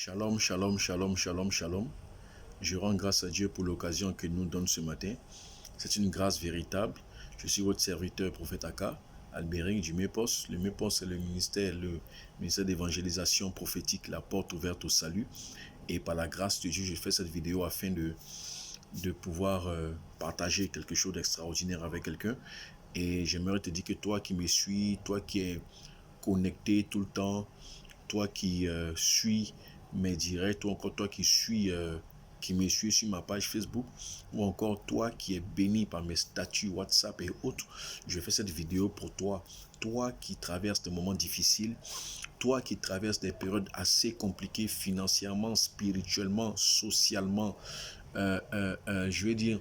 Shalom, shalom, shalom, shalom, shalom. Je rends grâce à Dieu pour l'occasion qu'il nous donne ce matin. C'est une grâce véritable. Je suis votre serviteur, prophète Aka, Albéric du MEPOS. Le MEPOS, c'est le ministère d'évangélisation prophétique, la porte ouverte au salut. Et par la grâce de Dieu, je fais cette vidéo afin de pouvoir partager quelque chose d'extraordinaire avec quelqu'un. Et j'aimerais te dire que toi qui me suis, toi qui es connecté tout le temps, toi qui suis mes directs, ou encore toi qui me suis sur ma page Facebook, ou encore toi qui es béni par mes statuts WhatsApp et autres, je fais cette vidéo pour toi. Toi qui traverses des moments difficiles, toi qui traverses des périodes assez compliquées financièrement, spirituellement, socialement, je vais dire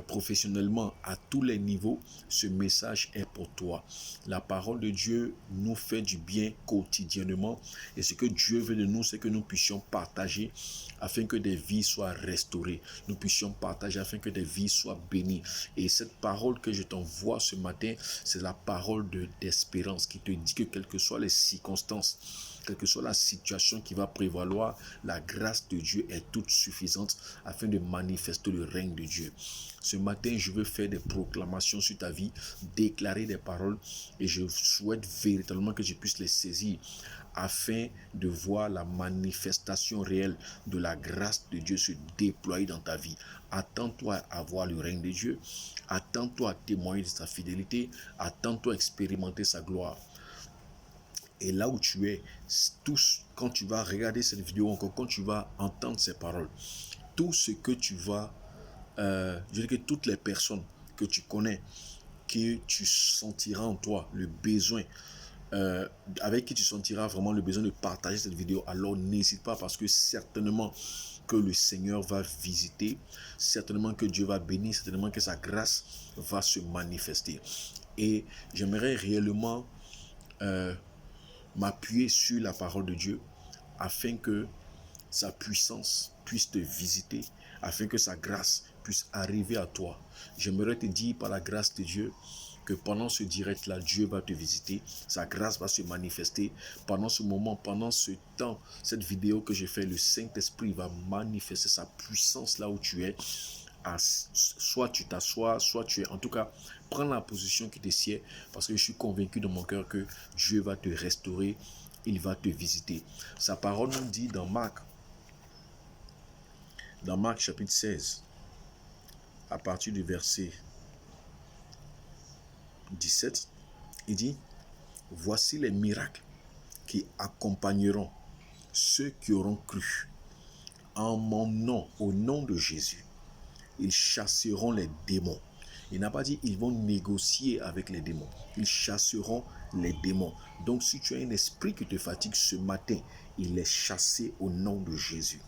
professionnellement, à tous les niveaux, ce message est pour toi. La parole de Dieu nous fait du bien quotidiennement, et ce que Dieu veut de nous, c'est que nous puissions partager afin que des vies soient restaurées. Nous puissions partager afin que des vies soient bénies. Et cette parole que je t'envoie ce matin, c'est la parole d'espérance qui te dit que quelles que soient les circonstances, quelle que soit la situation qui va prévaloir, la grâce de Dieu est toute suffisante afin de manifester le règne de Dieu. Ce matin, je veux faire des proclamations sur ta vie, déclarer des paroles, et je souhaite véritablement que je puisse les saisir afin de voir la manifestation réelle de la grâce de Dieu se déployer dans ta vie. Attends-toi à voir le règne de Dieu, attends-toi à témoigner de sa fidélité, attends-toi à expérimenter sa gloire. Et là où tu es, quand tu vas regarder cette vidéo, encore quand tu vas entendre ces paroles, tout ce que tu vas, je dis que toutes les personnes que tu connais, que tu sentiras en toi le besoin, avec qui tu sentiras vraiment le besoin de partager cette vidéo, alors n'hésite pas, parce que certainement que le Seigneur va visiter, certainement que Dieu va bénir, certainement que sa grâce va se manifester. Et j'aimerais réellement m'appuyer sur la parole de Dieu afin que sa puissance puisse te visiter, afin que sa grâce puisse arriver à toi. J'aimerais te dire par la grâce de Dieu que pendant ce direct-là, Dieu va te visiter, sa grâce va se manifester. Pendant ce moment, pendant ce temps, cette vidéo que j'ai fait, le Saint-Esprit va manifester sa puissance là où tu es. Soit tu t'assois, soit tu es, en tout cas, prends la position qui te sied, parce que je suis convaincu dans mon cœur que Dieu va te restaurer, il va te visiter. Sa parole nous dit dans Marc chapitre 16, à partir du verset 17, il dit: voici les miracles qui accompagneront ceux qui auront cru. En mon nom, au nom de Jésus, ils chasseront les démons. Il n'a pas dit ils vont négocier avec les démons. Ils chasseront les démons. Donc si tu as un esprit qui te fatigue ce matin, il est chassé au nom de Jésus.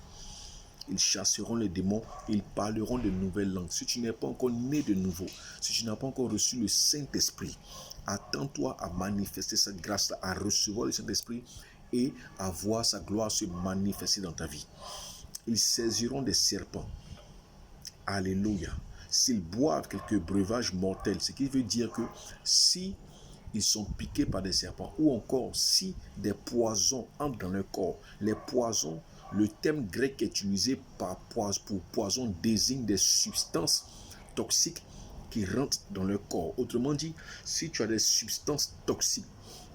Ils chasseront les démons, ils parleront de nouvelles langues. Si tu n'es pas encore né de nouveau, si tu n'as pas encore reçu le Saint-Esprit, attends-toi à manifester cette grâce-là, à recevoir le Saint-Esprit et à voir sa gloire se manifester dans ta vie. Ils saisiront des serpents. Alléluia. S'ils boivent quelques breuvages mortels, ce qui veut dire que si ils sont piqués par des serpents, ou encore si des poisons entrent dans leur corps, les poisons, le terme grec utilisé pour poison désigne des substances toxiques qui rentrent dans leur corps. Autrement dit, si tu as des substances toxiques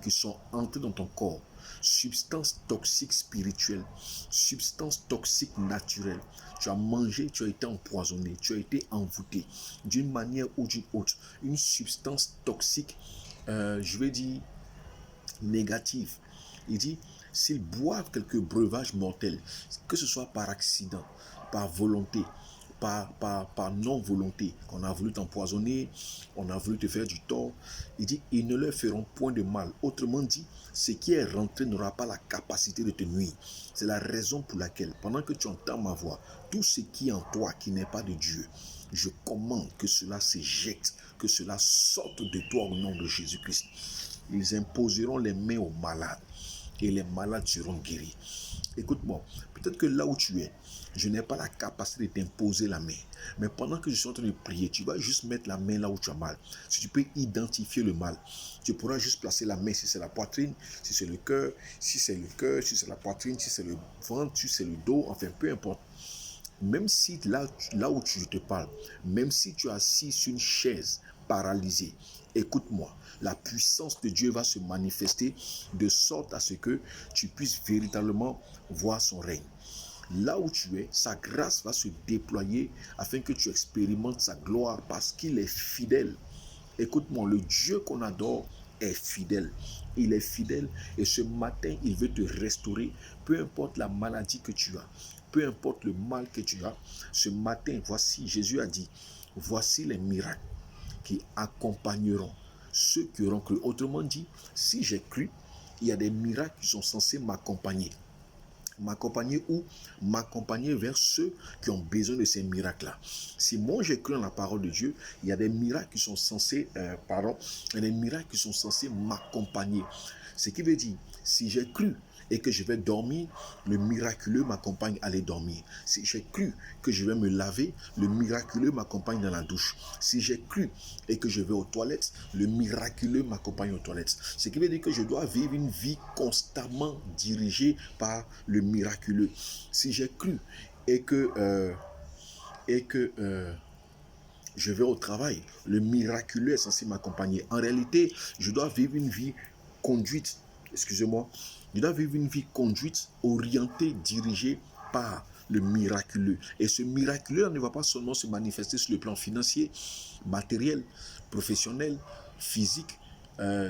qui sont entrées dans ton corps, substances toxiques spirituelles, substances toxiques naturelles, tu as mangé, tu as été empoisonné, tu as été envoûté d'une manière ou d'une autre, une substance toxique, je vais dire négative. Il dit, s'ils boivent quelques breuvages mortels, que ce soit par accident, par volonté, par non-volonté, qu'on a voulu t'empoisonner, on a voulu te faire du tort, il dit, ils ne leur feront point de mal. Autrement dit, ce qui est rentré n'aura pas la capacité de te nuire. C'est la raison pour laquelle, pendant que tu entends ma voix, tout ce qui est en toi, qui n'est pas de Dieu, je commande que cela s'éjecte, que cela sorte de toi au nom de Jésus-Christ. Ils imposeront les mains aux malades et les malades seront guéris. Écoute-moi, peut-être que là où tu es, je n'ai pas la capacité de t'imposer la main. Mais pendant que je suis en train de prier, tu vas juste mettre la main là où tu as mal. Si tu peux identifier le mal, tu pourras juste placer la main si c'est la poitrine, si c'est le cœur, si c'est le cœur, si c'est la poitrine, si c'est le ventre, si c'est le dos, enfin peu importe. Même si là où tu te parles, même si tu es assis sur une chaise paralysée, écoute-moi, la puissance de Dieu va se manifester de sorte à ce que tu puisses véritablement voir son règne. Là où tu es, sa grâce va se déployer afin que tu expérimentes sa gloire parce qu'il est fidèle. Écoute-moi, le Dieu qu'on adore est fidèle. Il est fidèle et ce matin, il veut te restaurer. Peu importe la maladie que tu as, peu importe le mal que tu as, ce matin, voici, Jésus a dit, voici les miracles qui accompagneront ceux qui auront cru. Autrement dit, si j'ai cru, il y a des miracles qui sont censés m'accompagner. M'accompagner où? M'accompagner vers ceux qui ont besoin de ces miracles-là. Si moi j'ai cru en la parole de Dieu, il y a des miracles qui sont censés, il y a des miracles qui sont censés m'accompagner. Ce qui veut dire, si j'ai cru et que je vais dormir, le miraculeux m'accompagne à aller dormir. Si j'ai cru que je vais me laver, le miraculeux m'accompagne dans la douche. Si j'ai cru et que je vais aux toilettes, le miraculeux m'accompagne aux toilettes. Ce qui veut dire que je dois vivre une vie constamment dirigée par le miraculeux. Si j'ai cru et que je vais au travail, le miraculeux est censé m'accompagner. En réalité, je dois vivre une vie conduite, excusez-moi, je dois vivre une vie conduite, orientée, dirigée par le miraculeux. Et ce miraculeux ne va pas seulement se manifester sur le plan financier, matériel, professionnel, physique,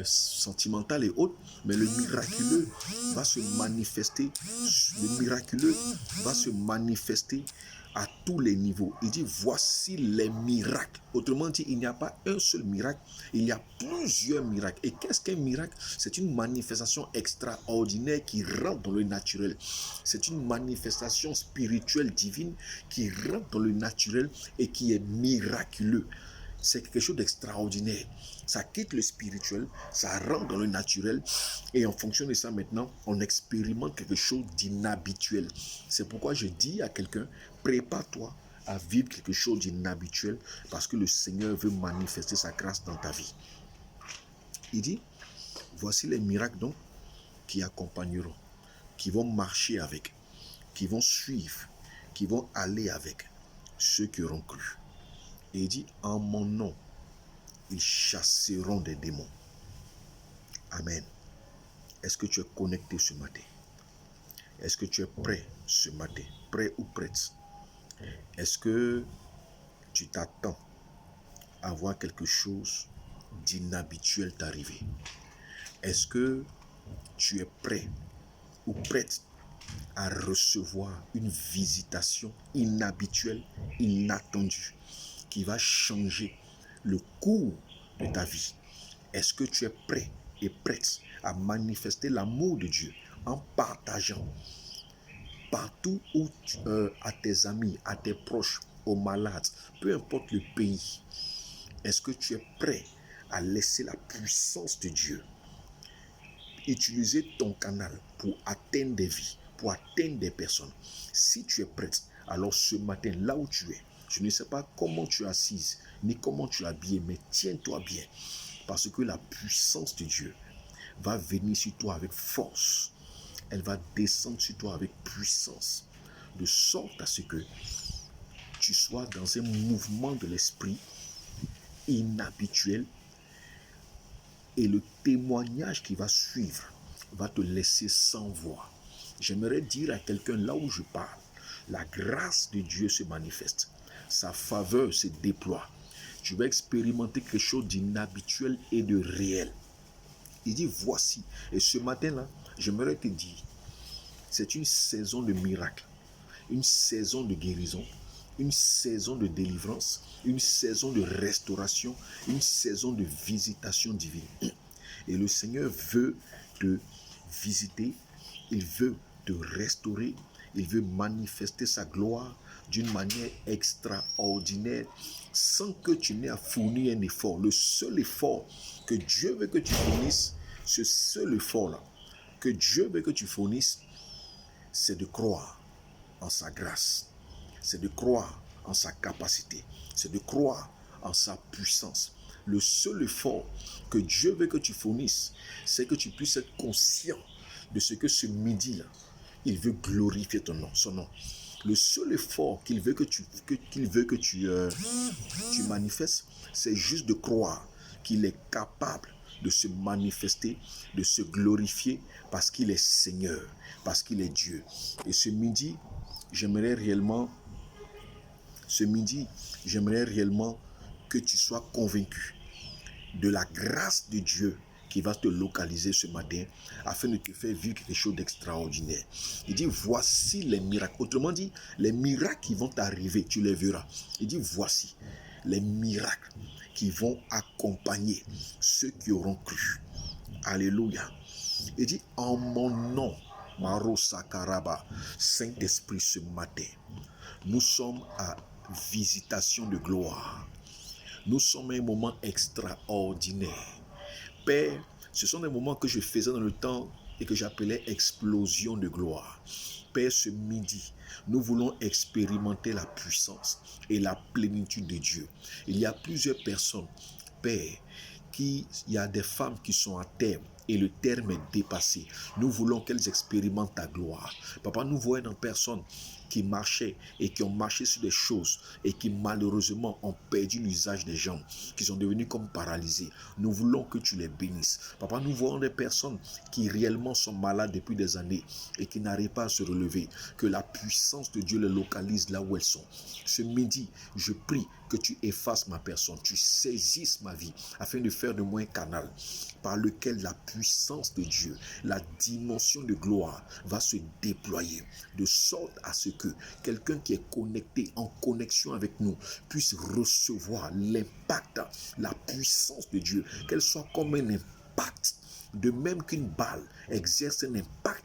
sentimental et autres, mais le miraculeux va se manifester, à tous les niveaux. Il dit, voici les miracles. Autrement dit, il n'y a pas un seul miracle, il y a plusieurs miracles. Et qu'est-ce qu'un miracle? C'est une manifestation extraordinaire qui rentre dans le naturel. C'est une manifestation spirituelle divine qui rentre dans le naturel et qui est miraculeux. C'est quelque chose d'extraordinaire. Ça quitte le spirituel, ça rentre dans le naturel et en fonction de ça maintenant, on expérimente quelque chose d'inhabituel. C'est pourquoi je dis à quelqu'un, prépare-toi à vivre quelque chose d'inhabituel parce que le Seigneur veut manifester sa grâce dans ta vie. Il dit, voici les miracles donc qui accompagneront, qui vont marcher avec, qui vont suivre, qui vont aller avec ceux qui auront cru. Et il dit, en mon nom, ils chasseront des démons. Amen. Est-ce que tu es connecté ce matin? Est-ce que tu es prêt ce matin? Prêt ou prête? Est-ce que tu t'attends à voir quelque chose d'inhabituel t'arriver? Est-ce que tu es prêt ou prête à recevoir une visitation inhabituelle, inattendue, qui va changer le cours de ta vie? Est-ce que tu es prêt et prête à manifester l'amour de Dieu en partageant partout où à tes amis, à tes proches, aux malades, peu importe le pays? Est-ce que tu es prêt à laisser la puissance de Dieu utiliser ton canal pour atteindre des vies, pour atteindre des personnes? Si tu es prête, alors ce matin, là où tu es, je ne sais pas comment tu es assise, ni comment tu es habillé, mais tiens-toi bien, parce que la puissance de Dieu va venir sur toi avec force. Elle va descendre sur toi avec puissance, de sorte à ce que tu sois dans un mouvement de l'esprit inhabituel, et le témoignage qui va suivre va te laisser sans voix. J'aimerais dire à quelqu'un là où je parle, la grâce de Dieu se manifeste, sa faveur se déploie. Tu vas expérimenter quelque chose d'inhabituel et de réel. Il dit voici, et ce matin-là, j'aimerais te dire, c'est une saison de miracles, une saison de guérison, une saison de délivrance, une saison de restauration, une saison de visitation divine. Et le Seigneur veut te visiter, il veut te restaurer, il veut manifester sa gloire d'une manière extraordinaire sans que tu n'aies à fournir un effort. Le seul effort que Dieu veut que tu fournisses, ce seul effort-là que Dieu veut que tu fournisses, c'est de croire en sa grâce, c'est de croire en sa capacité, c'est de croire en sa puissance. Le seul effort que Dieu veut que tu fournisses, c'est que tu puisses être conscient de ce que ce midi-là, il veut glorifier ton nom, son nom. Le seul effort qu'il veut que tu manifestes, c'est juste de croire qu'il est capable de se manifester, de se glorifier, parce qu'il est Seigneur, parce qu'il est Dieu. Et ce midi, j'aimerais réellement que tu sois convaincu de la grâce de Dieu qui va te localiser ce matin afin de te faire vivre quelque chose d'extraordinaire. Il dit, voici les miracles. Autrement dit, les miracles qui vont t'arriver, tu les verras. Il dit, voici les miracles qui vont accompagner ceux qui auront cru. Alléluia. Il dit, en mon nom, Maro Sakaraba, Saint-Esprit, ce matin, nous sommes à visitation de gloire. Nous sommes à un moment extraordinaire. Père, ce sont des moments que je faisais dans le temps et que j'appelais explosion de gloire. Père, ce midi, nous voulons expérimenter la puissance et la plénitude de Dieu. Il y a plusieurs personnes, Père, il y a des femmes qui sont à terme et le terme est dépassé. Nous voulons qu'elles expérimentent ta gloire. Papa, nous voyons des personnes qui marchaient et qui ont marché sur des choses et qui malheureusement ont perdu l'usage des jambes, qui sont devenus comme paralysés. Nous voulons que tu les bénisses. Papa, nous voyons des personnes qui réellement sont malades depuis des années et qui n'arrivent pas à se relever. Que la puissance de Dieu les localise là où elles sont. Ce midi, je prie que tu effaces ma personne, tu saisisses ma vie afin de faire de moi un canal par lequel la puissance de Dieu, la dimension de gloire va se déployer de sorte à ce que quelqu'un qui est connecté, en connexion avec nous, puisse recevoir l'impact, la puissance de Dieu, qu'elle soit comme un impact, de même qu'une balle exerce un impact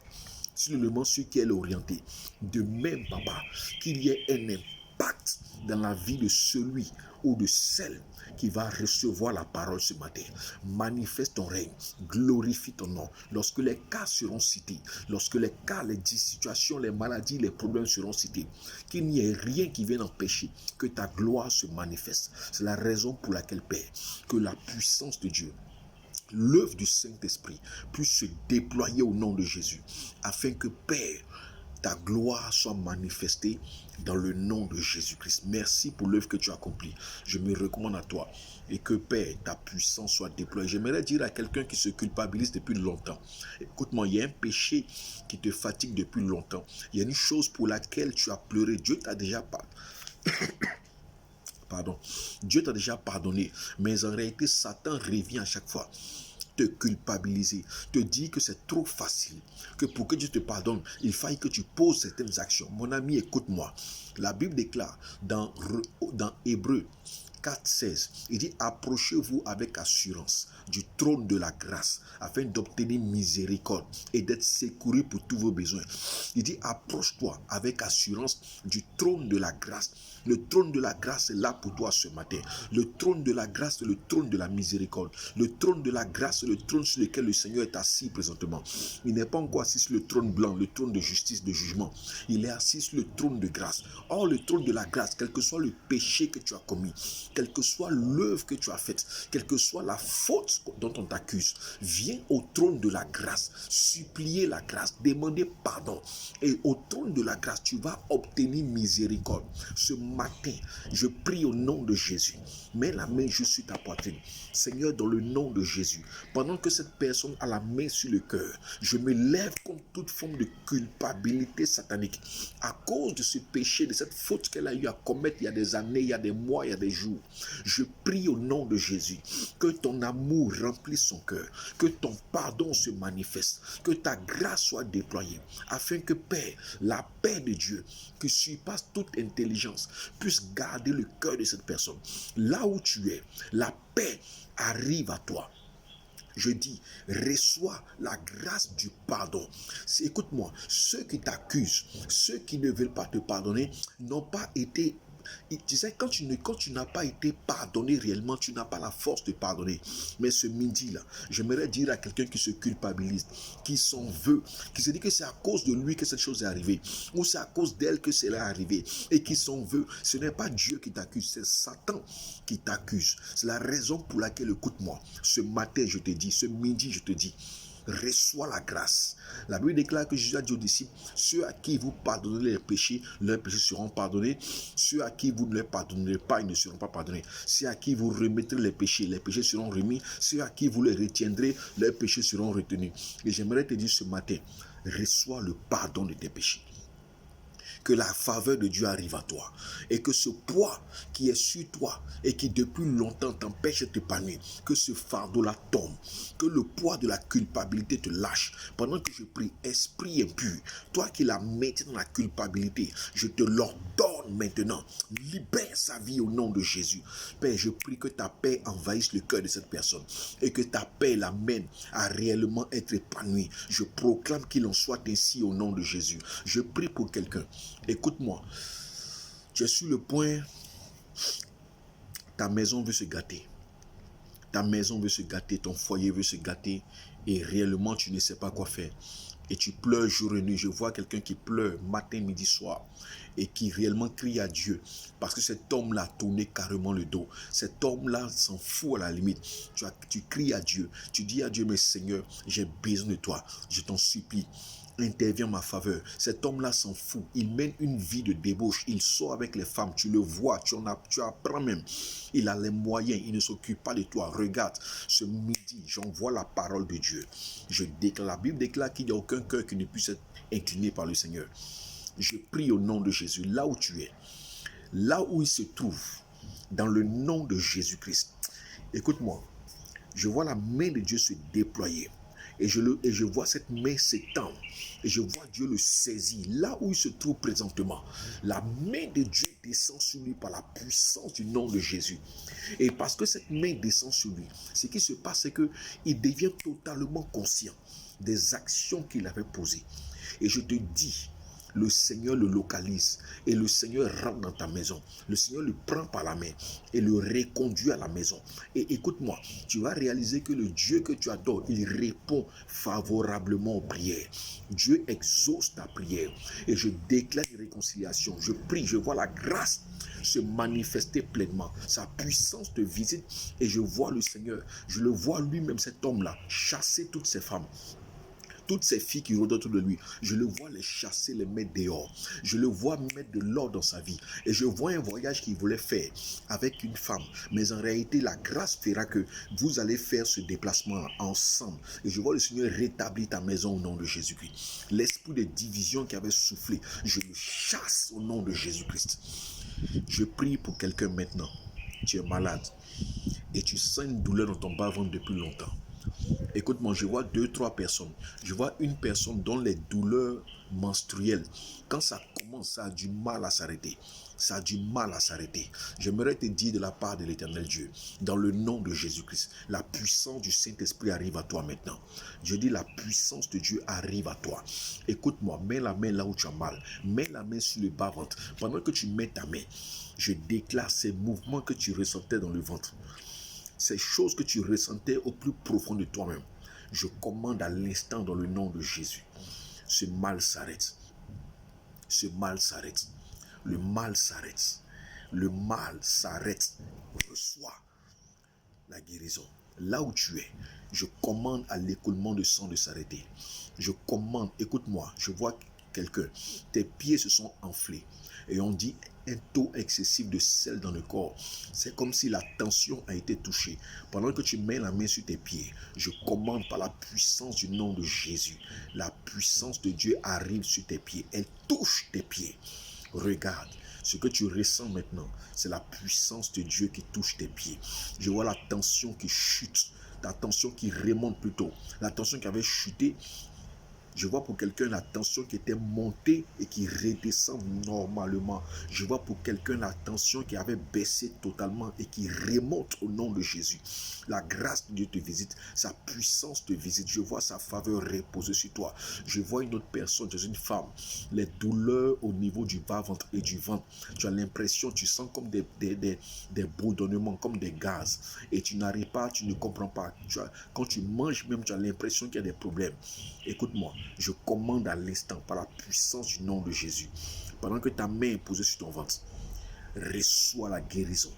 sur l'élément sur qui elle est orientée. De même, Papa, qu'il y ait un impact dans la vie de celui ou de celle qui va recevoir la parole ce matin. Manifeste ton règne, glorifie ton nom. Lorsque les cas seront cités, lorsque les cas, les situations, les maladies, les problèmes seront cités, qu'il n'y ait rien qui vienne empêcher que ta gloire se manifeste. C'est la raison pour laquelle, Père, que la puissance de Dieu, l'œuvre du Saint-Esprit puisse se déployer au nom de Jésus, afin que, Père, ta gloire soit manifestée dans le nom de Jésus-Christ. Merci pour l'œuvre que tu as accomplie. Je me recommande à toi et que, Père, ta puissance soit déployée. J'aimerais dire à quelqu'un qui se culpabilise depuis longtemps, écoute-moi, il y a un péché qui te fatigue depuis longtemps. Il y a une chose pour laquelle tu as pleuré. Dieu t'a déjà Dieu t'a déjà pardonné, mais en réalité, Satan revient à chaque fois te culpabiliser, te dire que c'est trop facile, que pour que Dieu te pardonne, il faille que tu poses certaines actions. Mon ami, écoute-moi. La Bible déclare dans Hébreux 4,16, il dit, approchez-vous avec assurance du trône de la grâce afin d'obtenir miséricorde et d'être secouru pour tous vos besoins. Il dit, approche-toi avec assurance du trône de la grâce. Le trône de la grâce est là pour toi ce matin. Le trône de la grâce, c'est le trône de la miséricorde. Le trône de la grâce, c'est le trône sur lequel le Seigneur est assis présentement. Il n'est pas encore assis sur le trône blanc, le trône de justice, de jugement. Il est assis sur le trône de grâce. Or, le trône de la grâce, quel que soit le péché que tu as commis, quelle que soit l'œuvre que tu as faite, quelle que soit la faute dont on t'accuse, viens au trône de la grâce, supplier la grâce, demander pardon. Et au trône de la grâce, tu vas obtenir miséricorde. Ce matin, je prie au nom de Jésus. Mets la main juste sur ta poitrine. Seigneur, dans le nom de Jésus, pendant que cette personne a la main sur le cœur, je me lève contre toute forme de culpabilité satanique à cause de ce péché, de cette faute qu'elle a eu à commettre il y a des années, il y a des mois, il y a des jours. Je prie au nom de Jésus que ton amour remplisse son cœur, que ton pardon se manifeste, que ta grâce soit déployée, afin que, Père, la paix de Dieu, qui surpasse toute intelligence, puisse garder le cœur de cette personne. Là où tu es, la paix arrive à toi. Je dis, reçois la grâce du pardon. Écoute-moi, ceux qui t'accusent, ceux qui ne veulent pas te pardonner, n'ont pas été Il disait, quand tu n'as pas été pardonné réellement, tu n'as pas la force de pardonner. Mais ce midi-là, j'aimerais dire à quelqu'un qui se culpabilise, qui s'en veut, qui se dit que c'est à cause de lui que cette chose est arrivée, ou c'est à cause d'elle que cela est arrivé, et qui s'en veut. Ce n'est pas Dieu qui t'accuse, c'est Satan qui t'accuse. C'est la raison pour laquelle, écoute-moi, ce matin je te dis, ce midi je te dis, reçois la grâce. La Bible déclare que Jésus a dit aux disciples, ceux à qui vous pardonnez les péchés, leurs péchés seront pardonnés. Ceux à qui vous ne les pardonnerez pas, ils ne seront pas pardonnés. Ceux à qui vous remettrez les péchés seront remis. Ceux à qui vous les retiendrez, leurs péchés seront retenus. Et j'aimerais te dire ce matin, reçois le pardon de tes péchés. Que la faveur de Dieu arrive à toi et que ce poids qui est sur toi et qui depuis longtemps t'empêche de t'épanouir, que ce fardeau-là tombe, que le poids de la culpabilité te lâche. Pendant que je prie, esprit impur, toi qui la mettais dans la culpabilité, je te l'ordonne maintenant, libère sa vie au nom de Jésus. Père, je prie que ta paix envahisse le cœur de cette personne et que ta paix l'amène à réellement être épanoui. Je proclame qu'il en soit ainsi au nom de Jésus. Je prie pour quelqu'un. Écoute-moi, tu es sur le point, ta maison veut se gâter. Ta maison veut se gâter, ton foyer veut se gâter et réellement tu ne sais pas quoi faire. Et tu pleures jour et nuit. Je vois quelqu'un qui pleure matin, midi, soir et qui réellement crie à Dieu parce que cet homme-là a tourné carrément le dos. Cet homme-là s'en fout à la limite. Tu cries à Dieu. Tu dis à Dieu, mais Seigneur, j'ai besoin de toi. Je t'en supplie. Intervient en ma faveur. Cet homme-là s'en fout. Il mène une vie de débauche. Il sort avec les femmes. Tu le vois. Tu apprends même. Il a les moyens. Il ne s'occupe pas de toi. Regarde, ce midi, j'envoie la parole de Dieu. Je déclare, la Bible déclare qu'il n'y a aucun cœur qui ne puisse être incliné par le Seigneur. Je prie au nom de Jésus, là où tu es, là où il se trouve, dans le nom de Jésus-Christ. Écoute-moi, je vois la main de Dieu se déployer. Et je vois cette main s'étendre. Et je vois Dieu le saisir. Là où il se trouve présentement, la main de Dieu descend sur lui par la puissance du nom de Jésus. Et parce que cette main descend sur lui, ce qui se passe, c'est qu'il devient totalement conscient des actions qu'il avait posées. Et je te dis, le Seigneur le localise et le Seigneur rentre dans ta maison. Le Seigneur le prend par la main et le reconduit à la maison. Et écoute-moi, tu vas réaliser que le Dieu que tu adores, il répond favorablement aux prières. Dieu exauce ta prière et je déclare une réconciliation. Je prie, je vois la grâce se manifester pleinement. Sa puissance te visite et je vois le Seigneur, je le vois lui-même, cet homme-là, chasser toutes ces femmes. Toutes ces filles qui rôdent autour de lui, je le vois les chasser, les mettre dehors. Je le vois mettre de l'ordre dans sa vie. Et je vois un voyage qu'il voulait faire avec une femme. Mais en réalité, la grâce fera que vous allez faire ce déplacement ensemble. Et je vois le Seigneur rétablir ta maison au nom de Jésus-Christ. L'esprit de division qui avait soufflé, je le chasse au nom de Jésus-Christ. Je prie pour quelqu'un maintenant. Tu es malade et tu sens une douleur dans ton bas-ventre depuis longtemps. Écoute-moi, je vois 2-3 personnes. Je vois une personne dont les douleurs menstruelles, quand ça commence, ça a du mal à s'arrêter. Ça a du mal à s'arrêter. J'aimerais te dire de la part de l'Éternel Dieu, dans le nom de Jésus-Christ, la puissance du Saint-Esprit arrive à toi maintenant. Je dis la puissance de Dieu arrive à toi. Écoute-moi, mets la main là où tu as mal. Mets la main sur le bas-ventre. Pendant que tu mets ta main, je déclare ces mouvements que tu ressentais dans le ventre. Ces choses que tu ressentais au plus profond de toi-même, je commande à l'instant dans le nom de Jésus. Ce mal s'arrête. Ce mal s'arrête. Le mal s'arrête. Le mal s'arrête. Reçois la guérison. Là où tu es, je commande à l'écoulement de sang de s'arrêter. Je commande, écoute-moi, je vois quelqu'un, tes pieds se sont enflés. Et on dit un taux excessif de sel dans le corps. C'est comme si la tension a été touchée. Pendant que tu mets la main sur tes pieds, je commande par la puissance du nom de Jésus. La puissance de Dieu arrive sur tes pieds. Elle touche tes pieds. Regarde, ce que tu ressens maintenant, c'est la puissance de Dieu qui touche tes pieds. Je vois la tension qui chute, la tension qui remonte plutôt. La tension qui avait chuté Je vois pour quelqu'un la tension qui était montée et qui redescend normalement. Je vois pour quelqu'un la tension qui avait baissé totalement et qui remonte au nom de Jésus. La grâce de Dieu te visite, sa puissance te visite. Je vois sa faveur reposer sur toi. Je vois une autre personne, tu es une femme. Les douleurs au niveau du bas-ventre et du ventre. Tu as l'impression, tu sens comme des bourdonnements, comme des gaz. Et tu n'arrives pas, tu ne comprends pas. Quand tu manges même, tu as l'impression qu'il y a des problèmes. Écoute-moi, je commande à l'instant par la puissance du nom de Jésus. Pendant que ta main est posée sur ton ventre, reçois la guérison.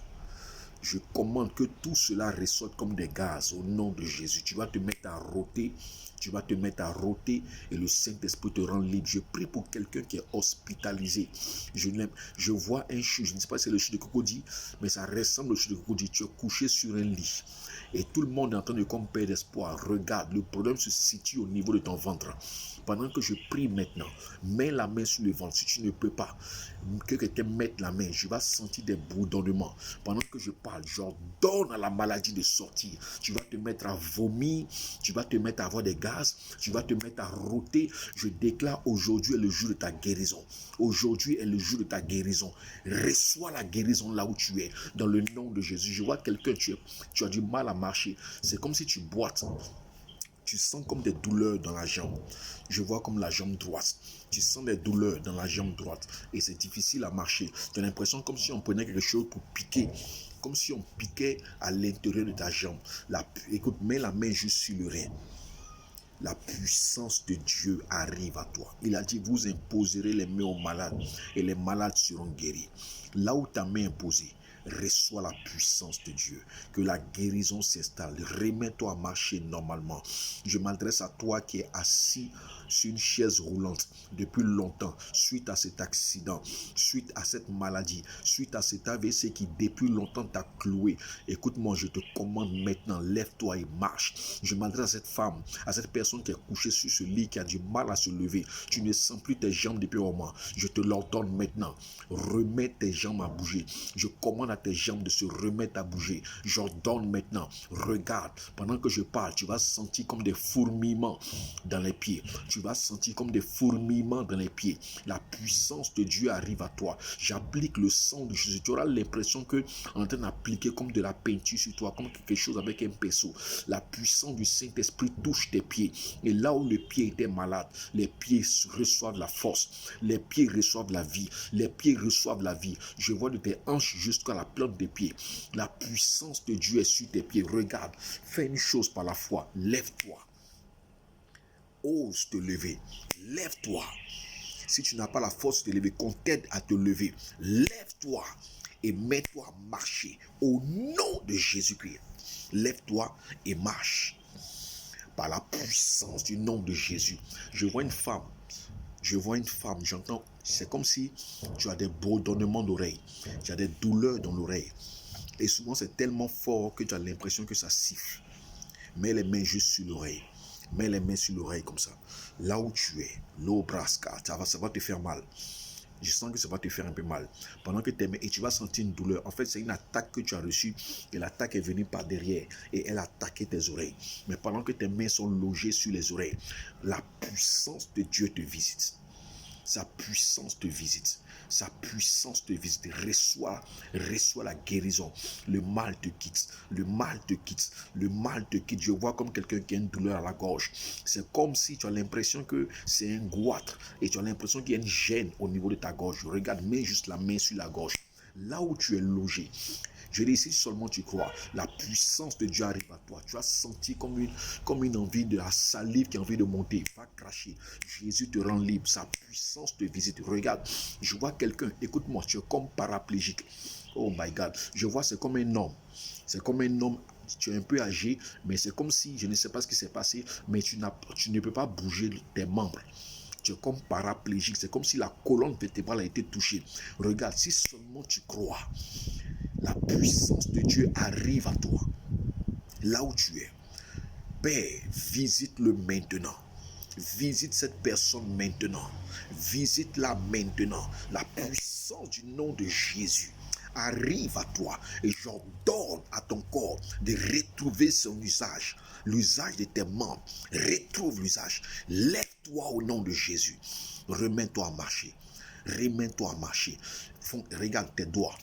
Je commande que tout cela ressorte comme des gaz au nom de Jésus. Tu vas te mettre à rôter. Tu vas te mettre à rôter et le Saint-Esprit te rend libre. Je prie pour quelqu'un qui est hospitalisé. Je vois un chou, je ne sais pas si c'est le chou de crocodile, mais ça ressemble au chou de crocodile. Tu es couché sur un lit et tout le monde est en train de perdre espoir. Regarde, le problème se situe au niveau de ton ventre. Pendant que je prie maintenant, mets la main sur le ventre. Si tu ne peux pas, que quelqu'un mette la main, je vais sentir des bourdonnements. Pendant que je parle, j'ordonne à la maladie de sortir. Tu vas te mettre à vomir, tu vas te mettre à avoir des gaz, tu vas te mettre à rôter. Je déclare aujourd'hui est le jour de ta guérison. Aujourd'hui est le jour de ta guérison. Reçois la guérison là où tu es, dans le nom de Jésus. Je vois quelqu'un, tu as du mal à marcher. C'est comme si tu boites. Tu sens comme des douleurs dans la jambe. Je vois comme la jambe droite. Tu sens des douleurs dans la jambe droite. Et c'est difficile à marcher. Tu as l'impression comme si on prenait quelque chose pour piquer. Comme si on piquait à l'intérieur de ta jambe. Écoute, mets la main juste sur le rein. La puissance de Dieu arrive à toi. Il a dit, vous imposerez les mains aux malades et les malades seront guéris. Là où ta main est posée, reçois la puissance de Dieu. Que la guérison s'installe. Remets-toi à marcher normalement. Je m'adresse à toi qui es assis sur une chaise roulante depuis longtemps, suite à cet accident, suite à cette maladie, suite à cet AVC qui depuis longtemps t'a cloué. Écoute-moi, je te commande maintenant, lève-toi et marche. Je m'adresse à cette femme, à cette personne qui est couchée sur ce lit, qui a du mal à se lever. Tu ne sens plus tes jambes depuis un moment. Je te l'ordonne maintenant. Remets tes jambes à bouger. Je commande à tes jambes de se remettre à bouger. J'ordonne maintenant. Regarde, pendant que je parle, tu vas sentir comme des fourmillements dans les pieds. Tu vas sentir comme des fourmillements dans les pieds. La puissance de Dieu arrive à toi. J'applique le sang de Jésus. Tu auras l'impression que on est en train d'appliquer comme de la peinture sur toi, comme quelque chose avec un pinceau. La puissance du Saint-Esprit touche tes pieds. Et là où les pieds étaient malades, les pieds reçoivent la force. Les pieds reçoivent la vie. Les pieds reçoivent la vie. Je vois de tes hanches jusqu'à la plante des pieds. La puissance de Dieu est sur tes pieds. Regarde, fais une chose par la foi. Lève-toi. Ose te lever. Lève-toi. Si tu n'as pas la force de te lever, qu'on t'aide à te lever. Lève-toi et mets-toi à marcher au nom de Jésus-Christ. Lève-toi et marche par la puissance du nom de Jésus. Je vois une femme, j'entends, c'est comme si tu as des bourdonnements d'oreilles, tu as des douleurs dans l'oreille. Et souvent c'est tellement fort que tu as l'impression que ça siffle. Mets les mains juste sur l'oreille. Mets les mains sur l'oreille comme ça. Là où tu es, l'obrasca, ça va te faire mal. Je sens que ça va te faire un peu mal. Pendant que tes mains, et tu vas sentir une douleur. En fait, c'est une attaque que tu as reçue. Et l'attaque est venue par derrière. Et elle a attaqué tes oreilles. Mais pendant que tes mains sont logées sur les oreilles, la puissance de Dieu te visite. Sa puissance te visite. Sa puissance te visite. Reçois la guérison. Le mal te quitte. Le mal te quitte. Le mal te quitte. Je vois comme quelqu'un qui a une douleur à la gorge. C'est comme si tu as l'impression que c'est un goitre. Et tu as l'impression qu'il y a une gêne au niveau de ta gorge. Regarde, mets juste la main sur la gorge. Là où tu es logé. Je dis, si seulement tu crois, la puissance de Dieu arrive à toi. Tu as senti comme une envie de la salive qui a envie de monter. Va cracher. Jésus te rend libre. Sa puissance te visite. Regarde, je vois quelqu'un. Écoute-moi, tu es comme paraplégique. Oh my God. Je vois, c'est comme un homme. C'est comme un homme. Tu es un peu âgé, mais c'est comme si, je ne sais pas ce qui s'est passé, mais tu ne peux pas bouger tes membres. Tu es comme paraplégique. C'est comme si la colonne vertébrale a été touchée. Regarde, si seulement tu crois, la puissance de Dieu arrive à toi. Là où tu es. Père, visite-le maintenant. Visite cette personne maintenant. Visite-la maintenant. La puissance du nom de Jésus arrive à toi et j'ordonne à ton corps de retrouver son usage, l'usage de tes membres. Retrouve l'usage. Lève-toi au nom de Jésus. Remets-toi à marcher. Remets-toi à marcher. Regarde tes doigts.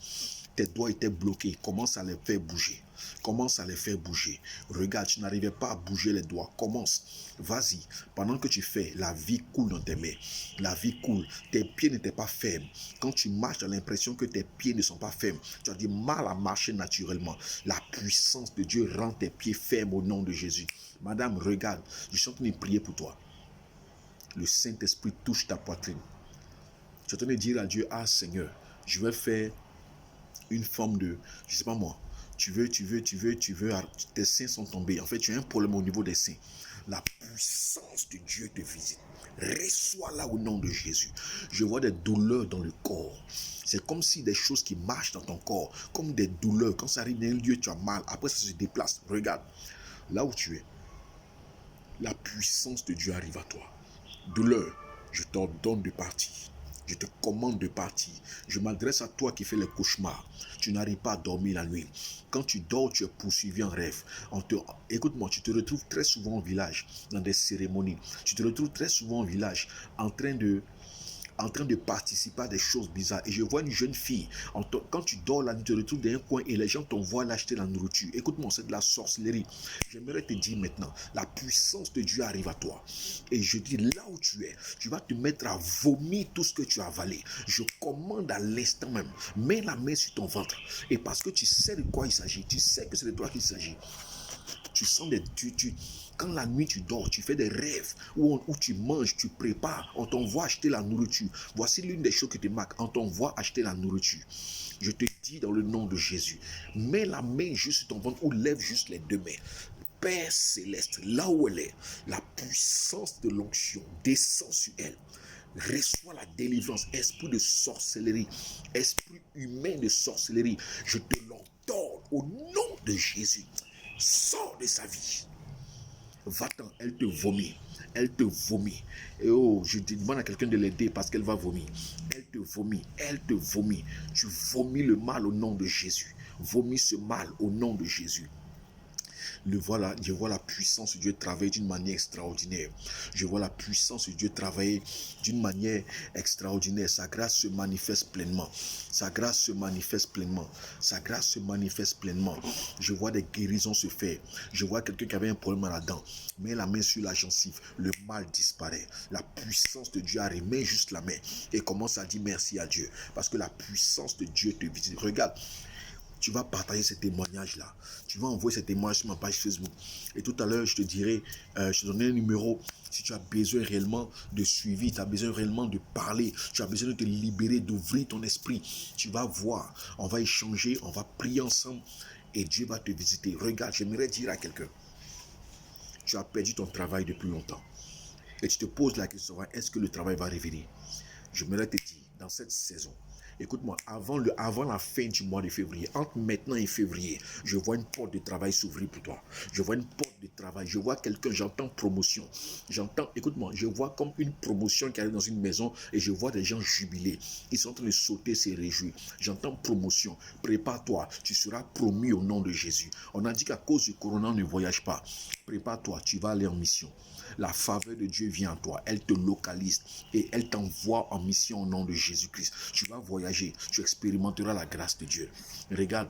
Tes doigts étaient bloqués. Commence à les faire bouger. Commence à les faire bouger. Regarde, tu n'arrivais pas à bouger les doigts. Commence. Vas-y. Pendant que tu fais, la vie coule dans tes mains. La vie coule. Tes pieds n'étaient pas fermes. Quand tu marches, tu as l'impression que tes pieds ne sont pas fermes. Tu as du mal à marcher naturellement. La puissance de Dieu rend tes pieds fermes au nom de Jésus. Madame, regarde. Je suis en train de prier pour toi. Le Saint-Esprit touche ta poitrine. Je suis en train de dire à Dieu, ah Seigneur, je vais faire une forme de, je sais pas moi, tu veux, tes seins sont tombés. En fait, tu as un problème au niveau des seins. La puissance de Dieu te visite. Reçois-la au nom de Jésus. Je vois des douleurs dans le corps. C'est comme si des choses qui marchent dans ton corps, comme des douleurs. Quand ça arrive dans un lieu, tu as mal. Après, ça se déplace. Regarde, là où tu es, la puissance de Dieu arrive à toi. Douleur, je t'ordonne de partir. Je te commande de partir. Je m'adresse à toi qui fais les cauchemars. Tu n'arrives pas à dormir la nuit. Quand tu dors, tu es poursuivi en rêve. Écoute-moi, tu te retrouves très souvent au village, dans des cérémonies. Tu te retrouves très souvent au village, en train de participer à des choses bizarres. Et je vois une jeune fille, quand tu dors là, tu te retrouves dans un coin et les gens t'envoient l'acheter la nourriture. Écoute-moi, c'est de la sorcellerie. J'aimerais te dire maintenant, la puissance de Dieu arrive à toi. Et je dis, là où tu es, tu vas te mettre à vomir tout ce que tu as avalé. Je commande à l'instant même, mets la main sur ton ventre. Et parce que tu sais de quoi il s'agit, tu sais que c'est de toi qu'il s'agit. Tu sens quand la nuit tu dors, tu fais des rêves où tu manges, tu prépares, on t'envoie acheter la nourriture. Voici l'une des choses qui te marque, on t'envoie acheter la nourriture. Je te dis dans le nom de Jésus, mets la main juste sur ton ventre ou lève juste les deux mains. Père céleste, là où elle est, la puissance de l'onction descend sur elle. Reçois la délivrance, esprit de sorcellerie, esprit humain de sorcellerie. Je te l'ordonne au nom de Jésus. Sors de sa vie. Va-t'en, elle te vomit. Elle te vomit. Et oh, je te demande à quelqu'un de l'aider parce qu'elle va vomir. Elle te vomit. Elle te vomit. Tu vomis le mal au nom de Jésus. Vomis ce mal au nom de Jésus. Je vois la puissance de Dieu travailler d'une manière extraordinaire. Je vois la puissance de Dieu travailler d'une manière extraordinaire. Sa grâce se manifeste pleinement. Sa grâce se manifeste pleinement. Sa grâce se manifeste pleinement. Je vois des guérisons se faire. Je vois quelqu'un qui avait un problème à la dent. Mets la main sur la gencive. Le mal disparaît. La puissance de Dieu arrive. Mets juste la main et commence à dire merci à Dieu. Parce que la puissance de Dieu te visite. Regarde. Tu vas partager ce témoignage-là. Tu vas envoyer ce témoignage sur ma page Facebook. Et tout à l'heure, je te dirai, je te donnerai un numéro. Si tu as besoin réellement de suivi, tu as besoin réellement de parler, tu as besoin de te libérer, d'ouvrir ton esprit. Tu vas voir, on va échanger, on va prier ensemble et Dieu va te visiter. Regarde, j'aimerais dire à quelqu'un, tu as perdu ton travail depuis longtemps. Et tu te poses la question, est-ce que le travail va revenir? J'aimerais te dire, dans cette saison, écoute-moi, avant la fin du mois de février, entre maintenant et février, je vois une porte de travail s'ouvrir pour toi. Je vois une porte de travail. Je vois quelqu'un, j'entends promotion. Écoute-moi, je vois comme une promotion qui arrive dans une maison et je vois des gens jubiler. Ils sont en train de sauter, se réjouir. J'entends promotion. Prépare-toi, tu seras promu au nom de Jésus. On a dit qu'à cause du corona, on ne voyage pas. Prépare-toi, tu vas aller en mission. La faveur de Dieu vient à toi, elle te localise et elle t'envoie en mission au nom de Jésus-Christ. Tu vas voyager, tu expérimenteras la grâce de Dieu. Regarde.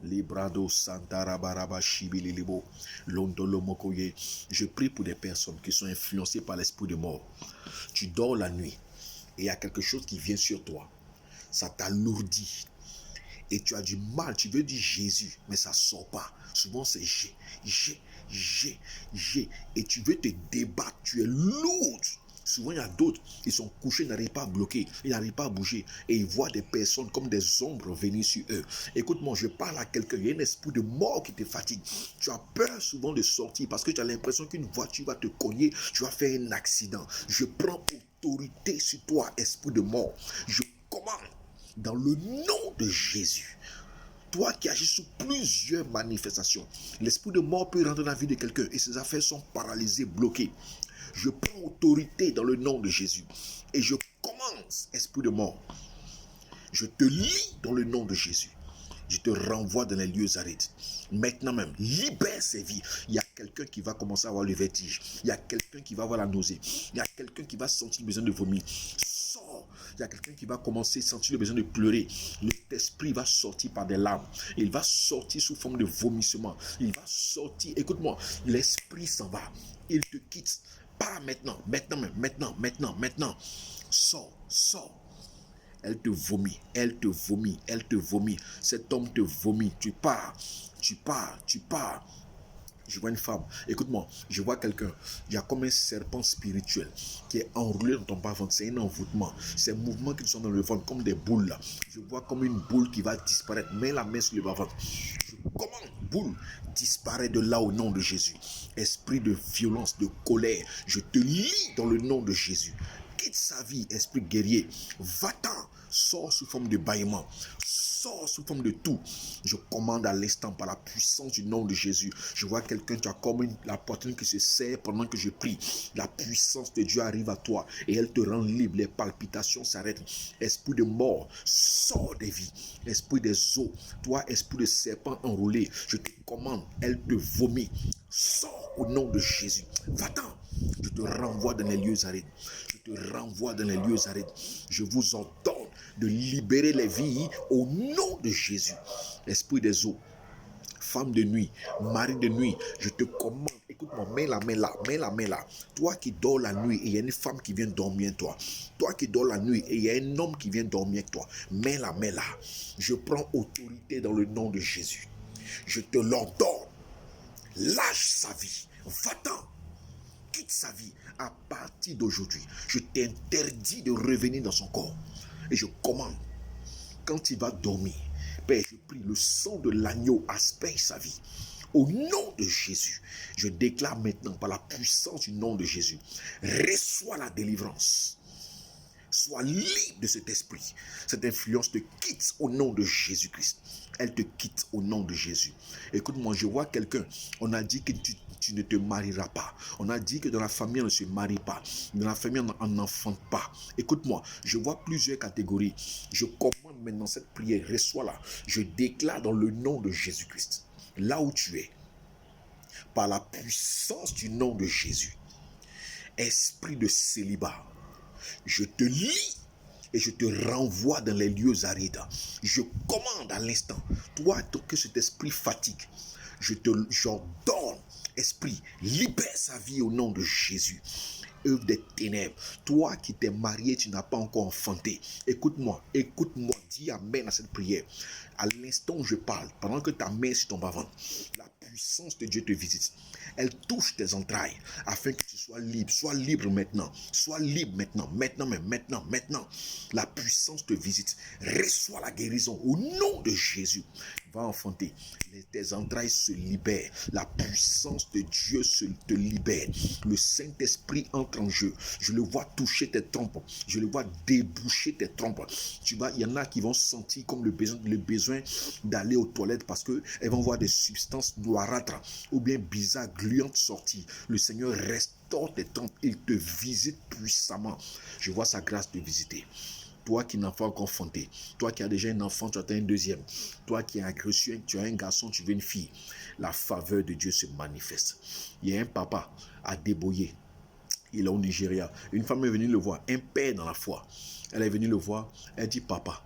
Librado Santarabaraba Shibililibo Londolo Mokoye. Je prie pour des personnes qui sont influencées par l'esprit de mort. Tu dors la nuit et il y a quelque chose qui vient sur toi. Ça t'alourdit. Et tu as du mal, tu veux dire Jésus, mais ça ne sort pas. Souvent c'est G. Et tu veux te débattre, tu es lourd. Souvent il y a d'autres, ils sont couchés, ils n'arrivent pas à bloquer, ils n'arrivent pas à bouger. Et ils voient des personnes comme des ombres venir sur eux. Écoute-moi, je parle à quelqu'un, il y a un esprit de mort qui te fatigue. Tu as peur souvent de sortir parce que tu as l'impression qu'une voiture va te cogner, tu vas faire un accident. Je prends autorité sur toi, esprit de mort. Je commande. Dans le nom de Jésus, toi qui agis sous plusieurs manifestations, l'esprit de mort peut rentrer dans la vie de quelqu'un et ses affaires sont paralysées, bloquées. Je prends autorité dans le nom de Jésus et je commence, esprit de mort. Je te lis dans le nom de Jésus. Je te renvoie dans les lieux arides. Maintenant même, libère ces vies. Il y a quelqu'un qui va commencer à avoir le vertige. Il y a quelqu'un qui va avoir la nausée. Il y a quelqu'un qui va sentir le besoin de vomir. Sors. Il y a quelqu'un qui va commencer à sentir le besoin de pleurer. L'esprit va sortir par des larmes. Il va sortir sous forme de vomissement. Il va sortir. Écoute-moi, l'esprit s'en va. Il te quitte. Pas maintenant. Maintenant même. Maintenant. Sors. Elle te vomit, elle te vomit, elle te vomit. Cet homme te vomit. Tu pars. Je vois une femme. Écoute-moi, je vois quelqu'un. Il y a comme un serpent spirituel qui est enroulé dans ton bas-ventre. C'est un envoûtement. Ces mouvements qui sont dans le ventre, comme des boules là. Je vois comme une boule qui va disparaître. Mets la main sur le bas-ventre. Je commande, boule, disparaît de là au nom de Jésus. Esprit de violence, de colère, je te lis dans le nom de Jésus. Quitte sa vie, esprit guerrier. Va-t'en, sors sous forme de bâillement. Sors sous forme de tout. Je commande à l'instant par la puissance du nom de Jésus. Je vois quelqu'un, tu as comme la poitrine qui se serre pendant que je prie. La puissance de Dieu arrive à toi et elle te rend libre. Les palpitations s'arrêtent. Esprit de mort, sors des vies. Esprit des eaux, toi, esprit de serpent enroulé, je te commande, elle te vomit. Sors au nom de Jésus. Va-t'en. Je te renvoie dans les lieux arides. Je vous ordonne de libérer les vies au nom de Jésus. Esprit des eaux, femme de nuit, mari de nuit, je te commande, écoute-moi, mets la main là. Toi qui dors la nuit et il y a une femme qui vient dormir avec toi. Toi qui dors la nuit et il y a un homme qui vient dormir avec toi. Mets la main là. Je prends autorité dans le nom de Jésus. Je te l'ordonne. Lâche sa vie. Va-t'en. Quitte sa vie. À partir d'aujourd'hui, je t'interdis de revenir dans son corps. Et je commande, quand il va dormir, Père, je prie, le sang de l'agneau asperge sa vie. Au nom de Jésus, je déclare maintenant par la puissance du nom de Jésus, reçois la délivrance. Sois libre de cet esprit. Cette influence te quitte au nom de Jésus-Christ. Elle te quitte au nom de Jésus. Écoute-moi, je vois quelqu'un. On a dit que tu ne te marieras pas. On a dit que dans la famille, on ne se marie pas. Dans la famille, on n'enfante pas. Écoute-moi, je vois plusieurs catégories. Je commande maintenant cette prière. Reçois-la. Je déclare dans le nom de Jésus-Christ, là où tu es, par la puissance du nom de Jésus, esprit de célibat, je te lis et je te renvoie dans les lieux arides. Je commande à l'instant, toi que cet esprit fatigue, j'ordonne, esprit, libère sa vie au nom de Jésus. Œuvre des ténèbres, toi qui t'es marié, tu n'as pas encore enfanté. Écoute-moi, dis amen à cette prière. À l'instant où je parle, pendant que ta main est sur ton bas-ventre, la puissance de Dieu te visite. Elle touche tes entrailles afin que tu sois libre. Sois libre maintenant. Sois libre maintenant. Maintenant. La puissance te visite. Reçois la guérison au nom de Jésus. Va enfanter. Tes entrailles se libèrent. La puissance de Dieu te libère. Le Saint-Esprit entre en jeu. Je le vois toucher tes trompes. Je le vois déboucher tes trompes. Il y en a qui vont sentir comme le besoin d'aller aux toilettes parce qu'elles vont voir des substances noirâtres ou bien bizarres, gluantes sorties. Le Seigneur restaure tes trompes. Il te visite puissamment. Je vois sa grâce te visiter. Toi qui n'as pas encore enfanté, toi qui as déjà un enfant, tu as un deuxième, toi qui as reçu, tu as un garçon, tu veux une fille, la faveur de Dieu se manifeste. Il y a un papa à Deboye, il est au Nigeria. Une femme est venue le voir, un père dans la foi. Elle est venue le voir, elle dit, papa,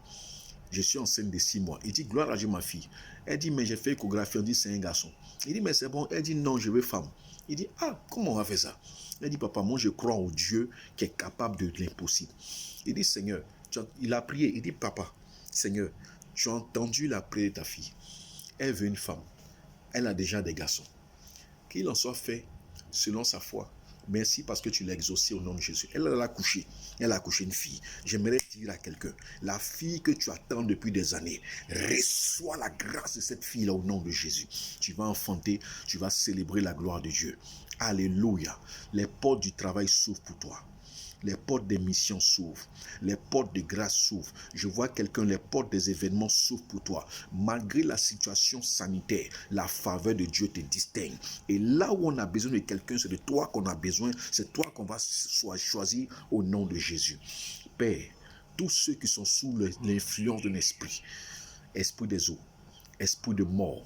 je suis enceinte de 6 mois. Il dit, gloire à Dieu, ma fille. Elle dit, mais j'ai fait échographie, on dit, c'est un garçon. Il dit, mais c'est bon. Elle dit, non, je veux femme. Il dit, ah, comment on va faire ça? Elle dit, papa, moi je crois au Dieu qui est capable de l'impossible. Il dit, Seigneur, il a prié. Il dit, papa, Seigneur, tu as entendu la prière de ta fille. Elle veut une femme. Elle a déjà des garçons. Qu'il en soit fait selon sa foi. Merci parce que tu l'as exaucé au nom de Jésus. Elle a accouché. Elle a accouché une fille. J'aimerais dire à quelqu'un, la fille que tu attends depuis des années, reçois la grâce de cette fille-là au nom de Jésus. Tu vas enfanter, tu vas célébrer la gloire de Dieu. Alléluia. Les portes du travail s'ouvrent pour toi. Les portes des missions s'ouvrent. Les portes de grâce s'ouvrent. Je vois quelqu'un, les portes des événements s'ouvrent pour toi. Malgré la situation sanitaire, la faveur de Dieu te distingue. Et là où on a besoin de quelqu'un, c'est de toi qu'on a besoin. C'est toi qu'on va choisir au nom de Jésus. Père, tous ceux qui sont sous l'influence d'un esprit, esprit des eaux, esprit de mort,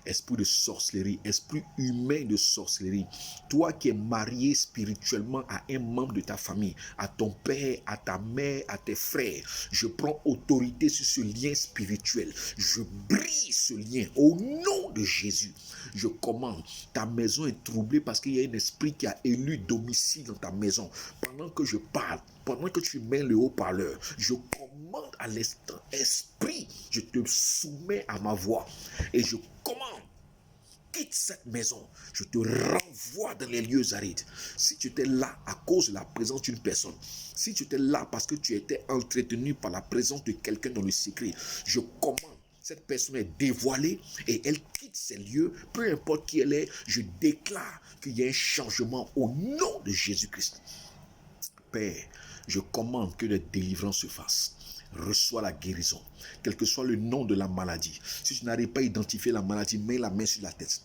esprit de sorcellerie, esprit humain de sorcellerie, toi qui es marié spirituellement à un membre de ta famille, à ton père, à ta mère, à tes frères, je prends autorité sur ce lien spirituel, je brise ce lien au nom de Jésus. Je commande, ta maison est troublée parce qu'il y a un esprit qui a élu domicile dans ta maison. Pendant que je parle, pendant que tu mets le haut-parleur, je commande à l'instant, esprit, je te soumets à ma voix et je commande, quitte cette maison, je te renvoie dans les lieux arides. Si tu étais là à cause de la présence d'une personne, si tu étais là parce que tu étais entretenu par la présence de quelqu'un dans le secret, je commande, cette personne est dévoilée et elle quitte ces lieux, peu importe qui elle est, je déclare qu'il y a un changement au nom de Jésus-Christ. Père, je commande que la délivrance se fasse. Reçois la guérison, quel que soit le nom de la maladie. Si tu n'arrives pas à identifier la maladie, mets la main sur la tête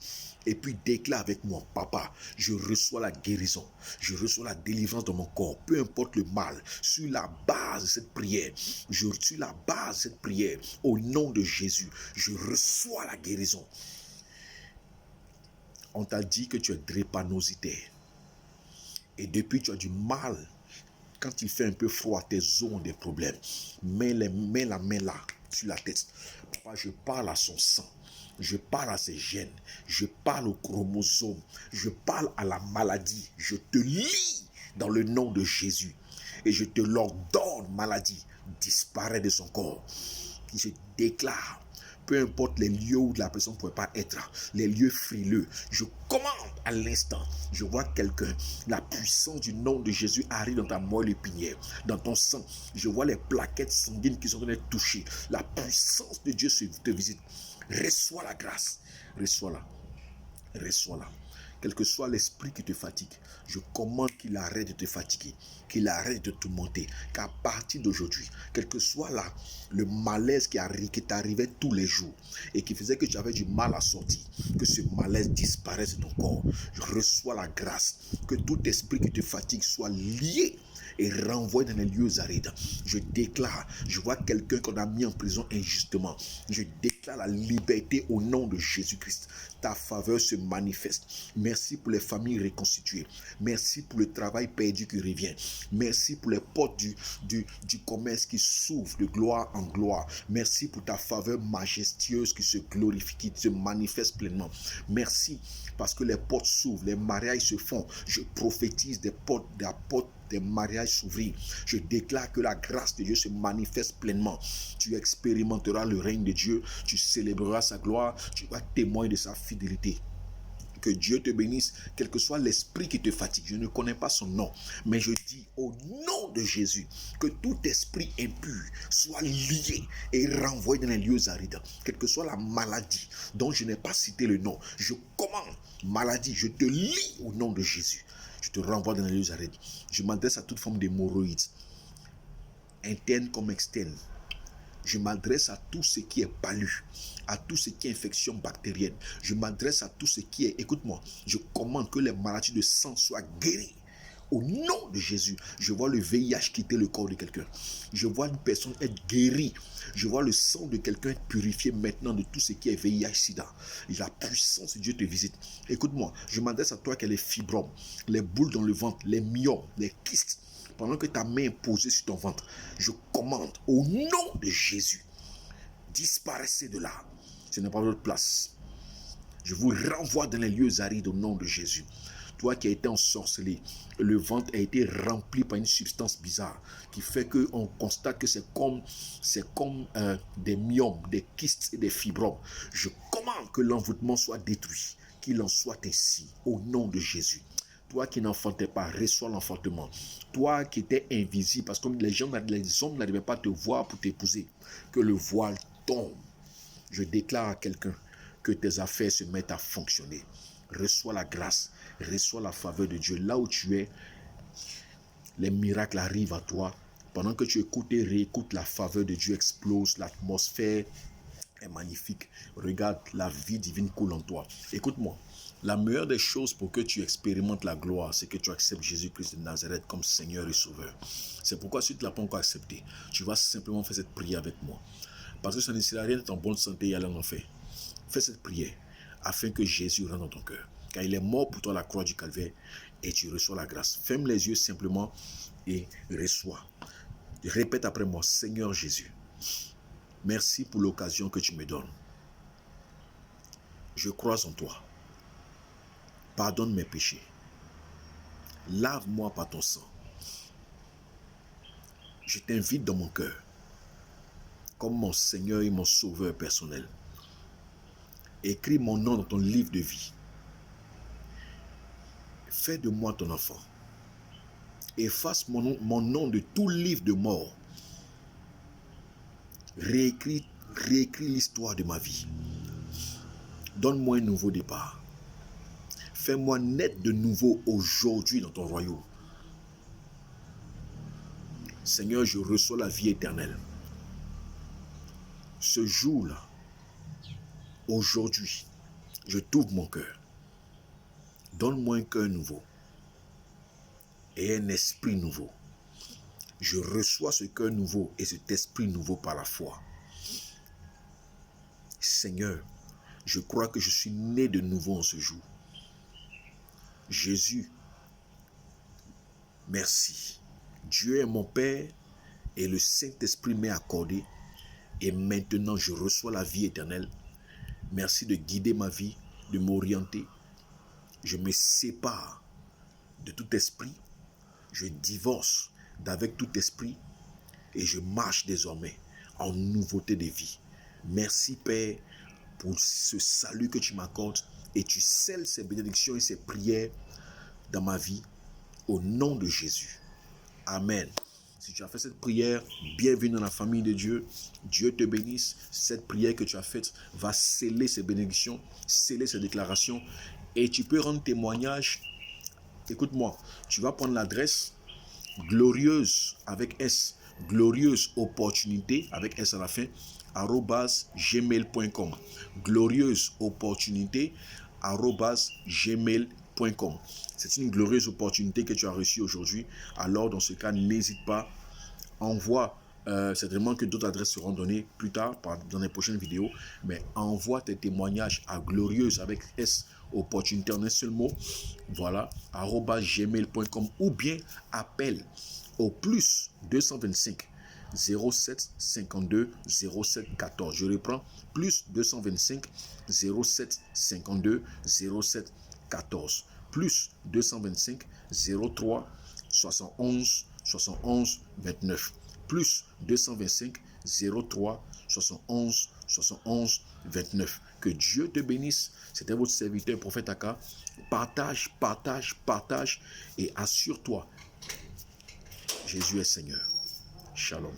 et puis déclare avec moi, papa, je reçois la guérison, je reçois la délivrance dans mon corps, peu importe le mal, sur la base de cette prière, au nom de Jésus, je reçois la guérison. On t'a dit que tu es drépanocytaire et depuis tu as du mal. Quand il fait un peu froid, tes os ont des problèmes. Mets la main là, sur la tête. Papa, je parle à son sang. Je parle à ses gènes. Je parle aux chromosomes. Je parle à la maladie. Je te lie dans le nom de Jésus. Et je te l'ordonne, maladie, disparaît de son corps. Et je déclare, peu importe les lieux où la personne ne pourrait pas être, les lieux frileux, je commande à l'instant, je vois quelqu'un, la puissance du nom de Jésus arrive dans ta moelle épinière, dans ton sang, je vois les plaquettes sanguines qui sont en train de toucher, la puissance de Dieu te visite, reçois la grâce, reçois-la, reçois-la. Quel que soit l'esprit qui te fatigue, je commande qu'il arrête de te fatiguer, qu'il arrête de te tourmenter, qu'à partir d'aujourd'hui, quel que soit le malaise qui t'arrivait tous les jours et qui faisait que tu avais du mal à sortir, que ce malaise disparaisse de ton corps. Je reçois la grâce, que tout esprit qui te fatigue soit lié et renvoyé dans les lieux arides. Je déclare, je vois quelqu'un qu'on a mis en prison injustement. Je déclare la liberté au nom de Jésus-Christ. Ta faveur se manifeste. Merci pour les familles reconstituées. Merci pour le travail perdu qui revient. Merci pour les portes du commerce qui s'ouvrent de gloire en gloire. Merci pour ta faveur majestueuse qui se glorifie, qui se manifeste pleinement. Merci parce que les portes s'ouvrent, les mariages se font. Je prophétise des portes des mariages s'ouvrir. Je déclare que la grâce de Dieu se manifeste pleinement. Tu expérimenteras le règne de Dieu, tu célébreras sa gloire, tu vas témoigner de sa fidélité. Que Dieu te bénisse, quel que soit l'esprit qui te fatigue. Je ne connais pas son nom, mais je dis au nom de Jésus que tout esprit impur soit lié et renvoyé dans les lieux arides. Quelle que soit la maladie dont je n'ai pas cité le nom, je commande, maladie, je te lie au nom de Jésus. Je te renvoie dans les lieux arides. Je m'adresse à toute forme d'hémorroïdes, interne comme externe. Je m'adresse à tout ce qui est palu, à tout ce qui est infection bactérienne. Je m'adresse à tout ce qui est, écoute-moi, je commande que les maladies de sang soient guéries. Au nom de Jésus, je vois le VIH quitter le corps de quelqu'un. Je vois une personne être guérie. Je vois le sang de quelqu'un être purifié maintenant de tout ce qui est VIH-Sida. Et la puissance de Dieu te visite. Écoute-moi, je m'adresse à toi qui as les fibromes, les boules dans le ventre, les myomes, les kystes. Pendant que ta main est posée sur ton ventre, je commande au nom de Jésus, disparaissez de là. Ce n'est pas votre place. Je vous renvoie dans les lieux arides au nom de Jésus. Toi qui as été ensorcelé, le ventre a été rempli par une substance bizarre qui fait qu'on constate que c'est comme des myomes, des kystes et des fibromes. Je commande que l'envoûtement soit détruit, qu'il en soit ainsi au nom de Jésus. Toi qui n'enfantais pas, reçois l'enfantement. Toi qui étais invisible, parce que les hommes n'arrivaient pas à te voir pour t'épouser, que le voile tombe. Je déclare à quelqu'un que tes affaires se mettent à fonctionner. Reçois la grâce, reçois la faveur de Dieu. Là où tu es, les miracles arrivent à toi. Pendant que tu écoutes et réécoutes, la faveur de Dieu explose, l'atmosphère est magnifique. Regarde, la vie divine coule en toi. Écoute-moi, La meilleure des choses pour que tu expérimentes la gloire, c'est que tu acceptes Jésus-Christ de Nazareth comme Seigneur et Sauveur. C'est pourquoi si tu ne l'as pas encore accepté, tu vas simplement faire cette prière avec moi. Parce que ça ne sert à rien d'être en bonne santé et aller en enfer. Fais cette prière afin que Jésus rentre dans ton cœur. Car il est mort pour toi à la croix du calvaire et tu reçois la grâce. Ferme les yeux simplement et reçois. Répète après moi, Seigneur Jésus, merci pour l'occasion que tu me donnes. Je crois en toi. Pardonne mes péchés. Lave-moi par ton sang. Je t'invite dans mon cœur comme mon Seigneur et mon Sauveur personnel. Écris mon nom dans ton livre de vie. Fais de moi ton enfant. Efface mon nom de tout livre de mort. Réécris l'histoire de ma vie. Donne-moi un nouveau départ. Fais-moi naître de nouveau aujourd'hui dans ton royaume. Seigneur, je reçois la vie éternelle. Ce jour-là, aujourd'hui, je t'ouvre mon cœur. Donne-moi un cœur nouveau et un esprit nouveau. Je reçois ce cœur nouveau et cet esprit nouveau par la foi. Seigneur, je crois que je suis né de nouveau en ce jour. Jésus, merci. Dieu est mon Père et le Saint-Esprit m'est accordé. Et maintenant, je reçois la vie éternelle. Merci de guider ma vie, de m'orienter. Je me sépare de tout esprit. Je divorce d'avec tout esprit. Et je marche désormais en nouveauté de vie. Merci Père pour ce salut que tu m'accordes. Et tu scelles ces bénédictions et ces prières dans ma vie. Au nom de Jésus. Amen. Si tu as fait cette prière, bienvenue dans la famille de Dieu. Dieu te bénisse. Cette prière que tu as faite va sceller ces bénédictions, sceller ces déclarations. Et tu peux rendre témoignage. Écoute-moi, tu vas prendre l'adresse glorieuse avec S, glorieuse opportunité avec S à la fin, @gmail.com. Glorieuse opportunité @gmail.com. C'est une glorieuse opportunité que tu as reçue aujourd'hui. Alors, dans ce cas, n'hésite pas. Envoie, certainement que d'autres adresses seront données plus tard dans les prochaines vidéos. Mais envoie tes témoignages à glorieuse avec S, opportunité en un seul mot. Voilà, @gmail.com ou bien appelle au plus 225 07 52 07 14. Je reprends, plus 225 07 52 07 14. Plus 225 03 71 71 29. Plus 225 03 71 71 29. Que Dieu te bénisse. C'était votre serviteur, prophète Aka. Partage, partage, partage et assure-toi, Jésus est Seigneur. Shalom.